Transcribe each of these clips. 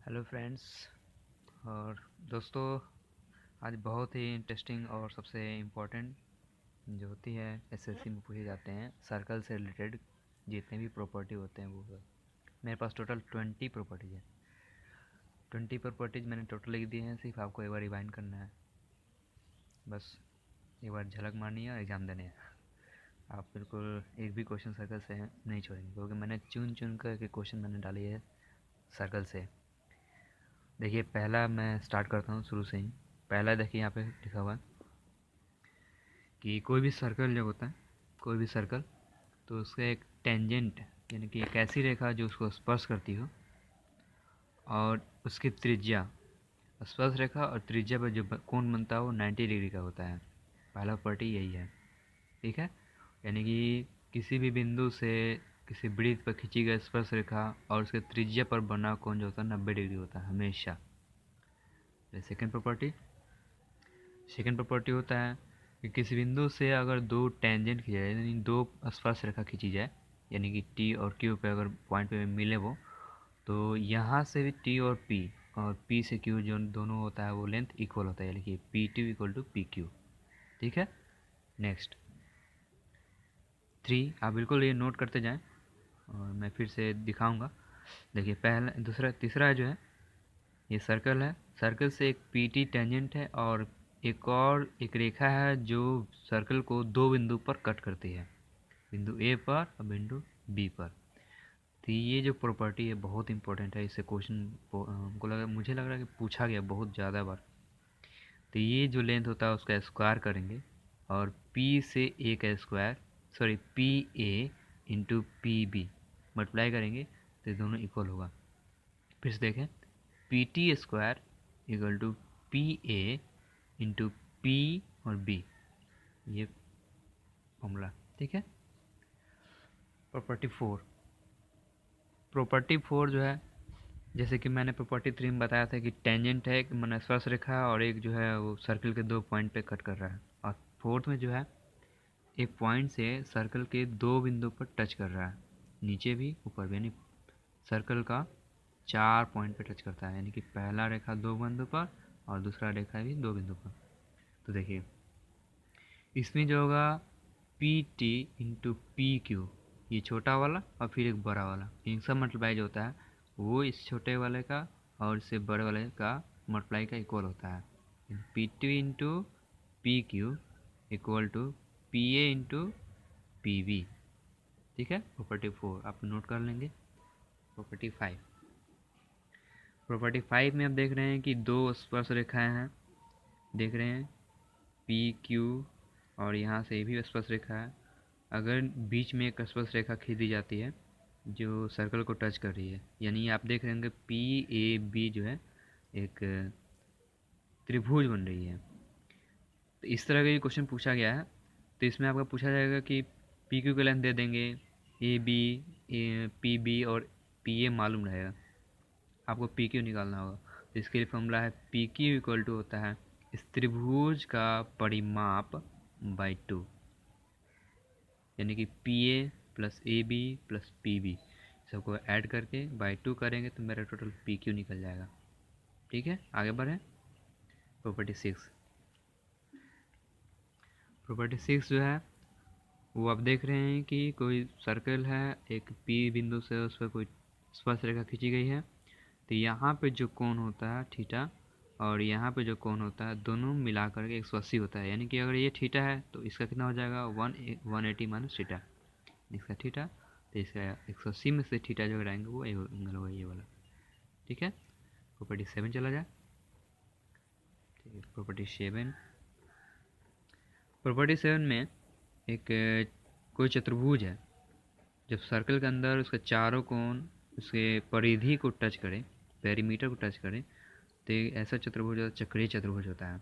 Hello friends और दोस्तों। आज बहुत ही इंटरेस्टिंग और सबसे इम्पोर्टेंट जो होती है एसएससी में पूछे जाते हैं सर्कल से रिलेटेड जितने भी प्रॉपर्टी होते हैं वो सब। मेरे पास टोटल 20 प्रॉपर्टीज है। 20 प्रॉपर्टीज मैंने टोटल लिख दी हैं, सिर्फ आपको एक बार रिवाइंड करना है। बस एक बार झलक मारनी है और एग्ज़ाम देने हैं। आप बिल्कुल एक भी क्वेश्चन सर्कल से नहीं छोड़ेंगे क्योंकि मैंने चुन चुन कर के क्वेश्चन मैंने डाली है सर्कल से। देखिए पहला मैं स्टार्ट करता हूँ शुरू से ही। पहला देखिए यहाँ पे लिखा हुआ है कि कोई भी सर्कल जब होता है, कोई भी सर्कल, तो उसका एक टेंजेंट यानी कि एक ऐसी रेखा जो उसको स्पर्श करती हो और उसकी त्रिज्या, स्पर्श रेखा और त्रिज्या पर जो कोण बनता है वो 90 डिग्री का होता है। पहला प्रॉपर्टी यही है, ठीक है। यानी कि किसी भी बिंदु से किसी वृत्त पर खींची गई स्पर्श रेखा और उसके त्रिज्या पर बना कोण जो होता है 90 डिग्री होता है हमेशा। सेकेंड प्रॉपर्टी, सेकेंड प्रॉपर्टी होता है कि किसी बिंदु से अगर दो टेंजेंट खींचा जाए यानी दो स्पर्श रेखा खींची जाए, यानी कि टी और क्यू पे अगर पॉइंट पे मिले वो, तो यहाँ से भी टी और पी से क्यू जो दोनों होता है वो लेंथ इक्वल होता है, यानी कि P T equal to P Q. ठीक है। नेक्स्ट 3, आप बिल्कुल ये नोट करते जाएं और मैं फिर से दिखाऊंगा। देखिए पहला, दूसरा, तीसरा जो है ये सर्कल है। सर्कल से एक पी टी टेंजेंट है और एक रेखा है जो सर्कल को दो बिंदु पर कट करती है, बिंदु ए पर और बिंदु बी पर। तो ये जो प्रॉपर्टी है बहुत इंपॉर्टेंट है, इससे क्वेश्चन हमको लगा, मुझे लग रहा है कि पूछा गया बहुत ज़्यादा बार। तो ये जो लेंथ होता है उसका स्क्वायर करेंगे और P से ए का square, sorry P A into P B multiply करेंगे तो ये दोनों इक्वल होगा। फिर से देखें, P T square equal to P A into P और बी, ये फॉर्मूला। ठीक है। प्रॉपर्टी 4, प्रॉपर्टी 4 जो है, जैसे कि मैंने प्रॉपर्टी 3 में बताया था कि टेंजेंट है एक मन स्पर्श रेखा और एक जो है वो सर्कल के दो पॉइंट पे कट कर रहा है, और फोर्थ में जो है एक पॉइंट से सर्कल के दो बिंदु पर टच कर रहा है, नीचे भी ऊपर भी, यानी सर्कल का 4 पॉइंट पे टच करता है, यानी कि पहला रेखा दो बिंदु पर और दूसरा रेखा भी दो बिंदु पर। तो देखिए इसमें जो होगा P T into P Q, ये छोटा वाला और फिर एक बड़ा वाला, इन सब मल्टीप्लाई जो होता है वो इस छोटे वाले का और इससे बड़े वाले का मल्टीप्लाई का इक्वल होता है। P T into P Q equal to P A into P B. ठीक है। प्रॉपर्टी 4 आप नोट कर लेंगे। प्रॉपर्टी 5, प्रॉपर्टी 5 में आप देख रहे हैं कि दो स्पर्श रेखाएं हैं, देख रहे हैं पी क्यू, और यहाँ से भी स्पर्श रेखा है। अगर बीच में एक स्पर्श रेखा खींची जाती है जो सर्कल को टच कर रही है, यानी आप देख रहे होंगे पी ए बी जो है एक त्रिभुज बन रही है। तो इस तरह का ये क्वेश्चन पूछा गया है। तो इसमें आपका पूछा जाएगा कि पी क्यू का लेंथ दे देंगे, ए बी, पी बी और पी ए मालूम रहेगा, आपको पी क्यू निकालना होगा। तो इसके लिए फॉर्मूला है पी क्यू इक्वल टू होता है इस त्रिभुज का परिमाप बाई 2, यानी कि P A plus A B plus P B सबको ऐड करके बाई 2 करेंगे तो मेरा टोटल पी क्यू निकल जाएगा। ठीक है, आगे बढ़ें। प्रॉपर्टी 6, प्रॉपर्टी 6 जो है वो आप देख रहे हैं कि कोई सर्कल है, एक पी बिंदु से उस पर कोई स्पर्श रेखा खींची गई है। तो यहाँ पे जो कोण होता है थीटा और यहाँ पे जो कोण होता है दोनों मिलाकर के 180 होता है, यानी कि अगर ये थीटा है तो इसका कितना हो जाएगा 180 माइनस थीटा, इसका थीटा, तो इसका 180 में से थीटा जो घटाएंगे वो एंगल होगा ये वाला। ठीक है। प्रॉपर्टी 7 चला जाए। ठीक है। प्रॉपर्टी 7, प्रॉपर्टी 7 में एक कोई चतुर्भुज है, जब सर्कल के अंदर उसके चारों कोण उसके परिधि को टच करें, पेरीमीटर को टच करें, तो ऐसा चतुर्भुज चक्रीय चतुर्भुज होता है।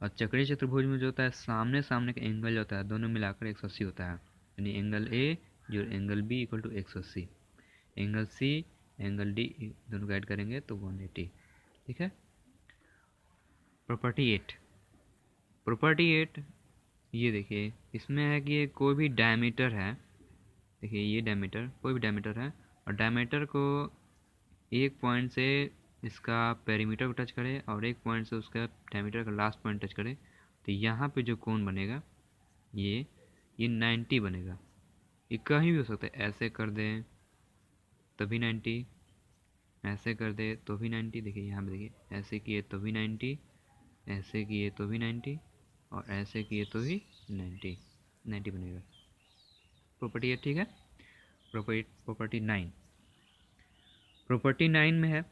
और चक्रीय चतुर्भुज में जो होता है सामने सामने का एंगल जो होता है दोनों मिलाकर 180 होता है, यानी एंगल ए जो angle B equal to 180, angle C angle D दोनों को ऐड करेंगे तो 180। ठीक है। प्रॉपर्टी 8, प्रॉपर्टी 8 ये देखिए इसमें है कि कोई भी डायमीटर है, देखिए ये डायमीटर कोई भी डायमीटर है और डायमीटर को एक पॉइंट से इसका पेरीमीटर को टच करे और एक पॉइंट से उसका डायमीटर का लास्ट पॉइंट टच करे, तो यहाँ पे जो कोण बनेगा ये 90 बनेगा। ये कहीं भी हो सकता है, ऐसे कर दें तभी 90, ऐसे कर दे तो भी 90। देखिए यहाँ पे देखिए, ऐसे किए तो भी 90, ऐसे किए तो भी 90 और ऐसे किए तो भी 90 बनेगा। प्रॉपर्टी है, ठीक है। प्रॉपर्टी 9, प्रॉपर्टी 9 में है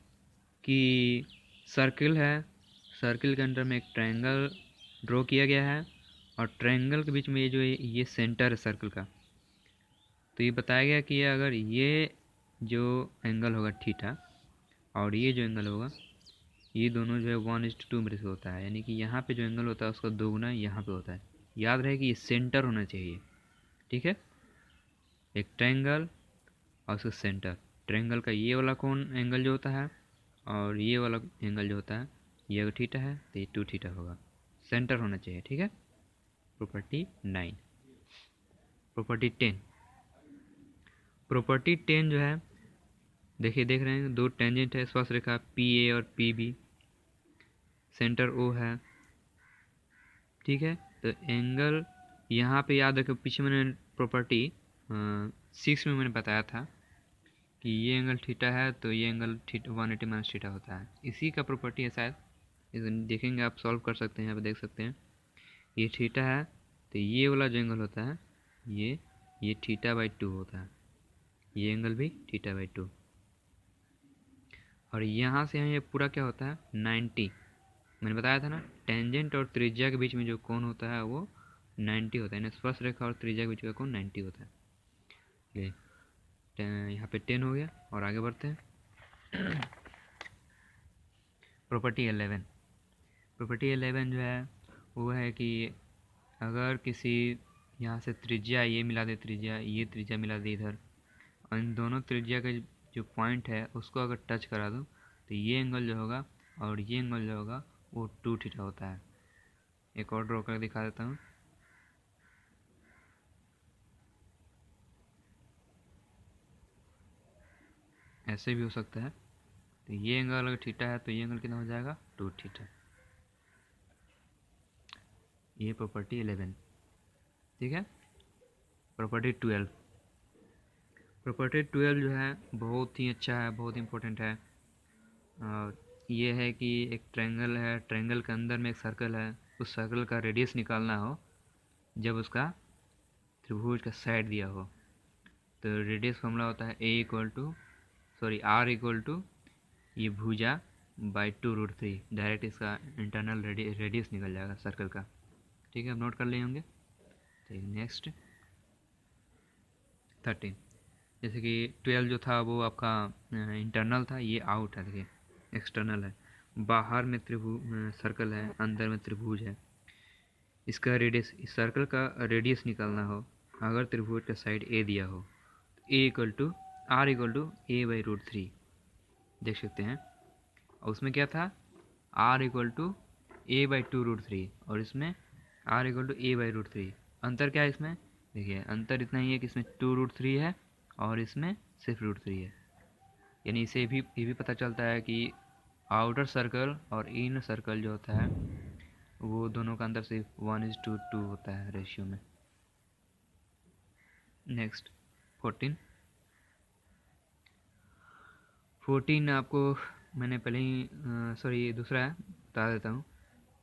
कि सर्किल है, सर्किल के अंदर में एक ट्रायंगल ड्रॉ किया गया है और ट्रायंगल के बीच में ये जो ये सेंटर है सर्किल का, तो ये बताया गया कि अगर ये जो एंगल होगा थीटा और ये जो एंगल होगा, ये दोनों जो है 1:2 में से होता है, यानी कि यहाँ पे जो एंगल होता है उसका दोगुना यहाँ पे होता है। याद रहे कि ये सेंटर होना चाहिए, ठीक है। एक ट्रायंगल और उसका सेंटर, ट्रायंगल का ये वाला कोण एंगल जो होता है और ये वाला एंगल जो होता है, ये अगर थीटा है तो ये 2 थीटा होगा, सेंटर होना चाहिए, ठीक है। प्रॉपर्टी 9। प्रॉपर्टी 10, प्रॉपर्टी 10 जो है, देखिए देख रहे हैं दो टेंजेंट है, स्पर्श रेखा पी ए और पी बी, सेंटर ओ है, ठीक है। तो एंगल यहाँ पे याद रखो, पीछे मैंने प्रॉपर्टी 6 में मैंने बताया था कि ये एंगल थीटा है तो ये एंगल 180 माइनस थीटा होता है, इसी का प्रॉपर्टी है शायद। इसे देखेंगे, आप सॉल्व कर सकते हैं, यहाँ पे देख सकते हैं ये थीटा है तो ये वाला जो एंगल होता है ये θ/2 होता है, ये एंगल भी θ/2, और यहाँ से यहाँ ये पूरा क्या होता है 90। मैंने बताया था ना, टेंजेंट और त्रिज्या के बीच में जो कोण होता है वो 90 होता है, यानी स्पर्श रेखा और त्रिज्या के बीच का कोण 90 होता है। ये यहाँ पे 10 हो गया और आगे बढ़ते हैं। प्रॉपर्टी 11, प्रॉपर्टी 11 जो है वो है कि अगर किसी यहाँ से त्रिज्या ये मिला दे, त्रिज्या ये त्रिज्या मिला दे इधर, और इन दोनों त्रिज्या का जो पॉइंट है उसको अगर टच करा दो, तो ये एंगल जो होगा और ये एंगल जो होगा वो 2 थीटा होता है। एक और ड्रॉ कर दिखा देता हूँ। ऐसे भी हो सकता है, तो ये एंगल अगर थीटा है तो ये एंगल कितना हो जाएगा 2 थीटा। ये प्रॉपर्टी 11, ठीक है। प्रॉपर्टी 12, प्रॉपर्टी 12 जो है बहुत ही अच्छा है, बहुत इंपॉर्टेंट है। और ये है कि एक ट्रायंगल है, ट्रायंगल के अंदर में एक सर्कल है, उस सर्कल का रेडियस निकालना हो जब उसका त्रिभुज का साइड दिया हो, तो रेडियस फॉर्मूला होता है R इक्वल टू ये भुजा बाई 2√3, डायरेक्ट इसका इंटरनल रेडियस निकल जाएगा सर्कल का, ठीक है। आप नोट कर लिए होंगे। ठीक, नेक्स्ट 13, जैसे कि 12 जो था वो आपका इंटरनल था, ये आउट है, देखिए एक्सटर्नल है। बाहर में त्रिभुज सर्कल है, अंदर में त्रिभुज है, इसका रेडियस, इस सर्कल का रेडियस निकालना हो अगर त्रिभुज का साइड ए दिया हो, R इक्वल टू A/√3, देख सकते हैं। और उसमें क्या था R इक्वल टू A/2√3 और इसमें R इक्वल टू A/√3। अंतर क्या है इसमें, देखिए अंतर इतना ही है कि इसमें 2√3 है और इसमें सिर्फ √3 है, यानी इसे भी ये भी पता चलता है कि आउटर सर्कल और इनर सर्कल जो होता है वो दोनों का अंतर सिर्फ 1:2 होता है रेशियो में। नेक्स्ट 14 आपको मैंने पहले ही सॉरी दूसरा है, बता देता हूँ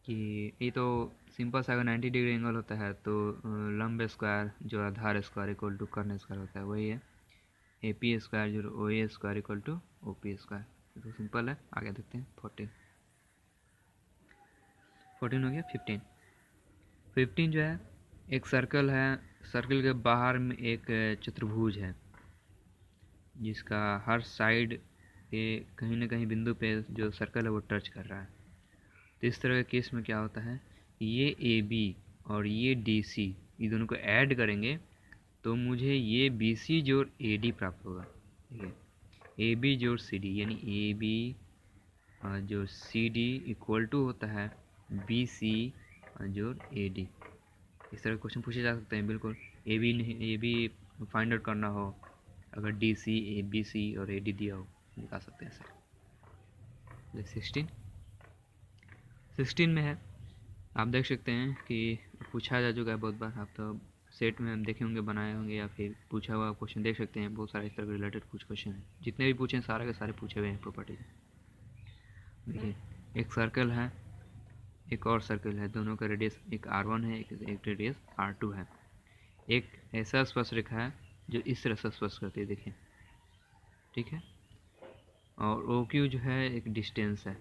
कि ये तो सिंपल सा, अगर 90 डिग्री एंगल होता है तो लंब स्क्वायर जो आधार स्क्वायर इक्वल टू कर्ण स्क्वायर होता है, वही है AP स्क्वायर जो OA square equal to OP square. तो सिंपल है, आगे देखते हैं। 14 हो गया। 15 जो है एक सर्कल है, सर्कल के बाहर में एक चतुर्भुज है जिसका हर साइड पे कहीं ना कहीं बिंदु पे जो सर्कल है वो टच कर रहा है। तो इस तरह के केस में क्या होता है, ये AB और ये DC, ये दोनों को ऐड करेंगे तो मुझे ये BC जोड़ AD प्राप्त होगा, ठीक है। AB जोड़ CD यानी AB जो CD इक्वल टू होता है BC जोड़ AD। इस तरह क्वेश्चन पूछे जा सकते हैं, बिल्कुल। AB फाइंड आउट करना हो, अगर DC, ABC और AD दिया हो, निकाल सकते हैं सर। 16 में है, आप देख सकते हैं कि पूछा जा चुका है बहुत बार। आप तो सेट में हम देखे होंगे, बनाए होंगे, या फिर पूछा हुआ क्वेश्चन देख सकते हैं। बहुत सारे इस तरह के रिलेटेड कुछ क्वेश्चन हैं, जितने भी पूछे सारे के सारे पूछे हुए हैं प्रॉपर्टीज। देखिए, एक सर्कल है, एक और सर्कल है, दोनों का रेडियस एक R1 है, एक रेडियस R2 है। एक ऐसा स्पर्शरेखा है जो इस तरह से स्पर्श करती है, देखिए, ठीक है। और OQ जो है एक डिस्टेंस है।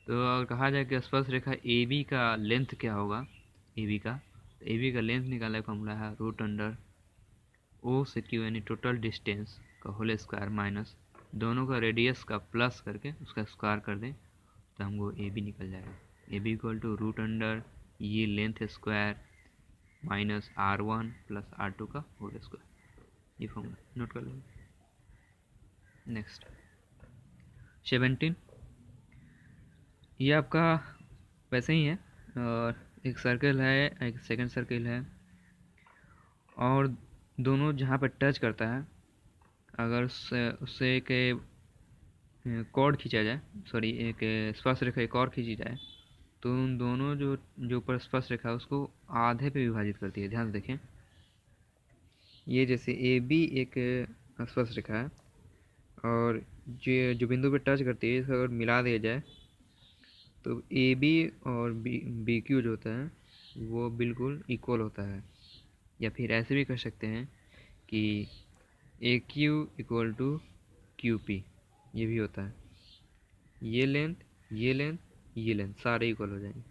तो अगर कहा जाए कि स्पर्शरेखा AB का लेंथ क्या होगा, AB का लेंथ निकालने का फॉर्मूला है √O से Q, यानी टोटल डिस्टेंस का होल स्क्वायर माइनस दोनों का रेडियस का प्लस करके उसका स्क्वायर कर दें तो हमको AB निकल जाएगा। AB इक्वल टू √, ये length square minus R1 plus R2 का होल स्क्वायर। ये फॉर्मूला नोट कर लेंगे। नेक्स्ट 17, ये आपका वैसे ही है, और एक सर्कल है, एक सेकंड सर्कल है, और दोनों जहाँ पर टच करता है, अगर उससे एक कॉर्ड खींचा जाए, सॉरी एक स्पर्श रेखा एक और खींची जाए, तो उन दोनों जो ऊपर स्पर्श रेखा है उसको आधे पे विभाजित करती है। ध्यान से देखें, ये जैसे AB एक स्पर्श रेखा है, और जो बिंदु पे टच करती है, इसको अगर मिला दिया जाए तो AB और BQ जो होता है वो बिल्कुल इक्वल होता है। या फिर ऐसे भी कर सकते हैं कि AQ इक्वल टू QP, ये भी होता है। ये लेंथ, ये लेंथ, ये लेंथ सारे इक्वल हो जाएंगे,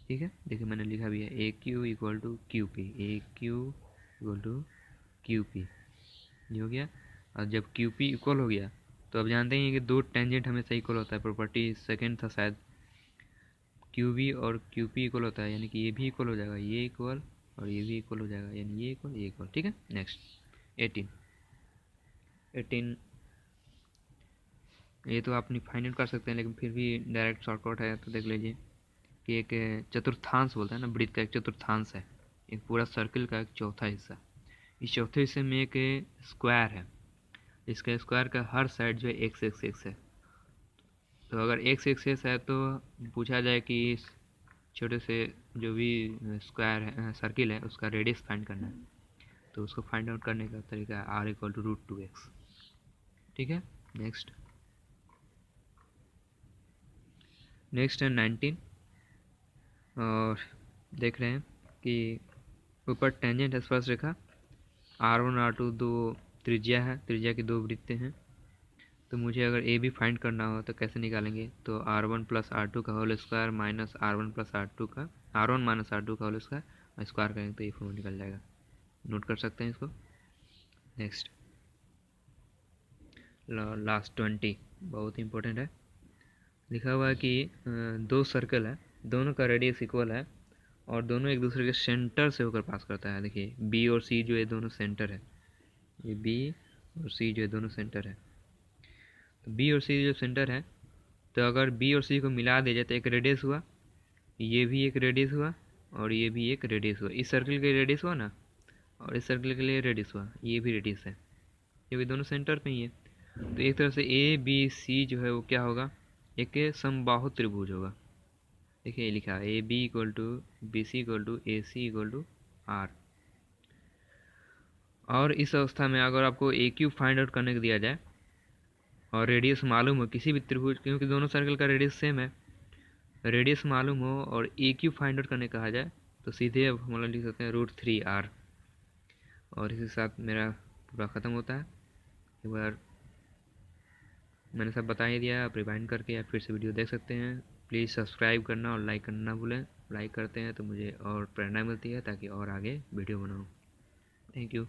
ठीक है। देखिए, मैंने लिखा भी है AQ equal to QP, AQ equal to QP, ये हो गया। और जब QP इक्वल हो गया तो अब जानते हैं कि दो टेंजेंट हमेशा इक्वल होता है। प्रॉपर्टी सेकंड था शायद, QB और QP इक्वल होता है, यानी कि ये भी इक्वल हो जाएगा, ये इक्वल और ये भी इक्वल हो जाएगा, यानी ये इक्वल ये इक्वल, ठीक है। नेक्स्ट 18, ये तो आप फाइंड आउट कर सकते हैं, लेकिन फिर भी डायरेक्ट शॉर्टकट है तो देख लीजिए कि एक चतुर्थांश बोलते हैं ना, वृत्त का एक चतुर्थांश है, एक पूरा सर्कल का एक चौथा हिस्सा। इस चौथे हिस्से में एक स्क्वायर है, इसका स्क्वायर का हर साइड जो है x है। तो अगर x है तो पूछा जाए कि इस छोटे से जो भी स्क्वायर है, सर्किल है, उसका रेडियस फाइंड करना है। तो उसको फाइंड आउट करने का तरीका है R इक्वल टू √2x, ठीक है। नेक्स्ट है 19, और देख रहे हैं कि ऊपर टेंजेंट स्पर्श रेखा R1 R2 दो त्रिज्या है, त्रिज्या की दो वृत्तें हैं। तो मुझे अगर ए भी फाइंड करना हो तो कैसे निकालेंगे, तो R1 प्लस R2 का whole square minus R1 plus R2 का R1 माइनस R2 का होल स्क्वायर स्क्वायर करेंगे तो ये फॉर्मूला निकल जाएगा। नोट कर सकते हैं इसको। नेक्स्ट लास्ट 20 बहुत इंपॉर्टेंट है। लिखा हुआ है कि दो सर्कल है, दोनों का रेडियस इक्वल है और दोनों एक दूसरे के सेंटर से होकर पास करता है। देखिए, बी और सी जो है दोनों सेंटर है, ये बी और सी जो है दोनों सेंटर है। तो बी और सी जो सेंटर है, तो अगर बी और सी को मिला दिया जाए तो एक रेडियस हुआ, ये भी एक रेडियस हुआ और ये भी एक रेडियस हुआ। इस सर्कल के रेडियस हुआ ना, और इस सर्कल के लिए रेडियस हुआ, ये भी रेडियस है, ये भी दोनों सेंटर पे ही है। तो एक तरह से ए बी सी जो है वो क्या होगा, एक समबाहु त्रिभुज होगा। देखिए, ये लिखा है AB equal to BC equal to AC equal to R। और इस अवस्था में अगर आपको AQ फाइंड आउट करने को दिया जाए और रेडियस मालूम हो किसी भी त्रिभुज, क्योंकि दोनों सर्कल का रेडियस सेम है, रेडियस मालूम हो और AQ फाइंड आउट करने कहा जाए तो सीधे अब हम लिख सकते हैं √3R। और इसी साथ मेरा पूरा ख़त्म होता है। एक बार मैंने सब बता ही दिया, आप रिवाइंड करके या फिर से वीडियो देख सकते हैं। प्लीज़ सब्सक्राइब करना और लाइक करना ना भूलें। लाइक करते हैं तो मुझे और प्रेरणा मिलती है ताकि और आगे वीडियो बनाऊँ। Thank you.